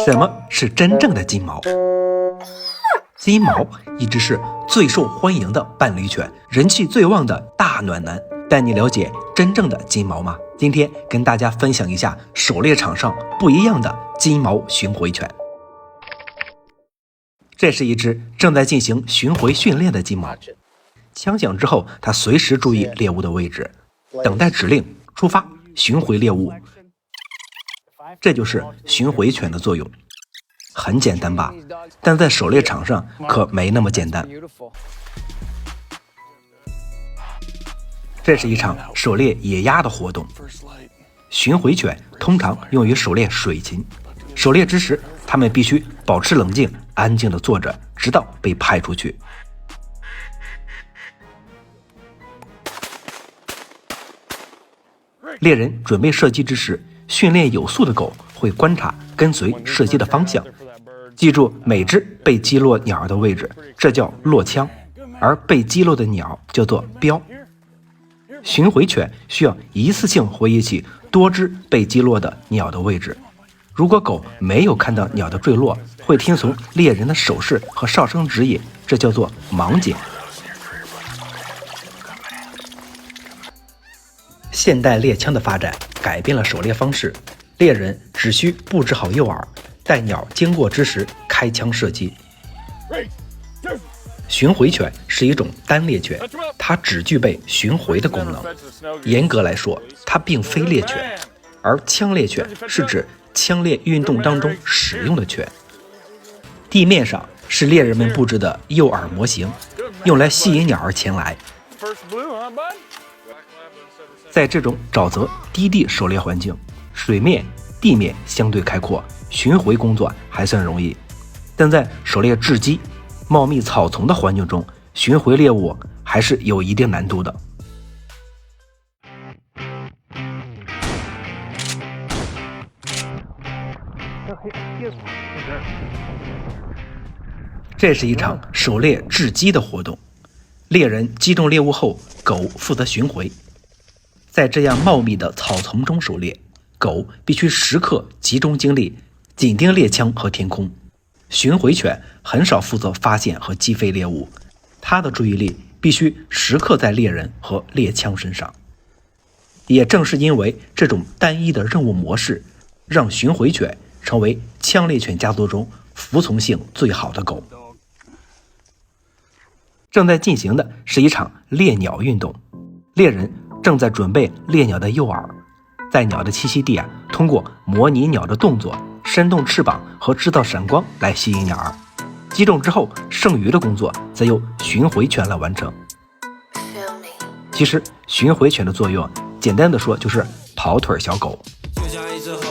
什么是真正的金毛？金毛一直是最受欢迎的伴侣犬，人气最旺的大暖男。但你了解真正的金毛吗？今天跟大家分享一下狩猎场上不一样的金毛巡回犬。这是一只正在进行巡回训练的金毛，枪响之后，它随时注意猎物的位置，等待指令出发，巡回猎物。这就是巡回犬的作用。很简单吧？但在狩猎场上可没那么简单。这是一场狩猎野鸭的活动。巡回犬通常用于狩猎水禽，狩猎之时，它们必须保持冷静，安静地坐着，直到被派出去。猎人准备射击之时，训练有素的狗会观察跟随射击的方向，记住每只被击落鸟儿的位置，这叫落枪，而被击落的鸟叫做标。巡回犬需要一次性回忆起多只被击落的鸟的位置。如果狗没有看到鸟的坠落，会听从猎人的手势和哨声指引，这叫做盲检。现代猎枪的发展改变了狩猎方式，猎人只需布置好诱饵，待鸟经过之时开枪射击。巡回犬是一种单猎犬，它只具备巡回的功能。严格来说，它并非猎犬，而枪猎犬是指枪猎运动当中使用的犬。地面上是猎人们布置的诱饵模型，用来吸引鸟儿前来。在这种沼泽低地狩猎环境，水面、地面相对开阔，巡回工作还算容易。但在狩猎雉鸡、茂密草丛的环境中，巡回猎物还是有一定难度的。这是一场狩猎雉鸡的活动，猎人击中猎物后，狗负责巡回。在这样茂密的草丛中狩猎，狗必须时刻集中精力，紧盯猎枪和天空。巡回犬很少负责发现和击飞猎物，它的注意力必须时刻在猎人和猎枪身上。也正是因为这种单一的任务模式，让巡回犬成为枪猎犬家族中服从性最好的狗。正在进行的是一场猎鸟运动，猎人正在准备猎鸟的诱饵，在鸟的栖息地通过模拟鸟的动作、扇动翅膀和制造闪光来吸引鸟儿。击中之后，剩余的工作则由巡回犬来完成。其实巡回犬的作用，简单的说就是跑腿小狗。就像一只猴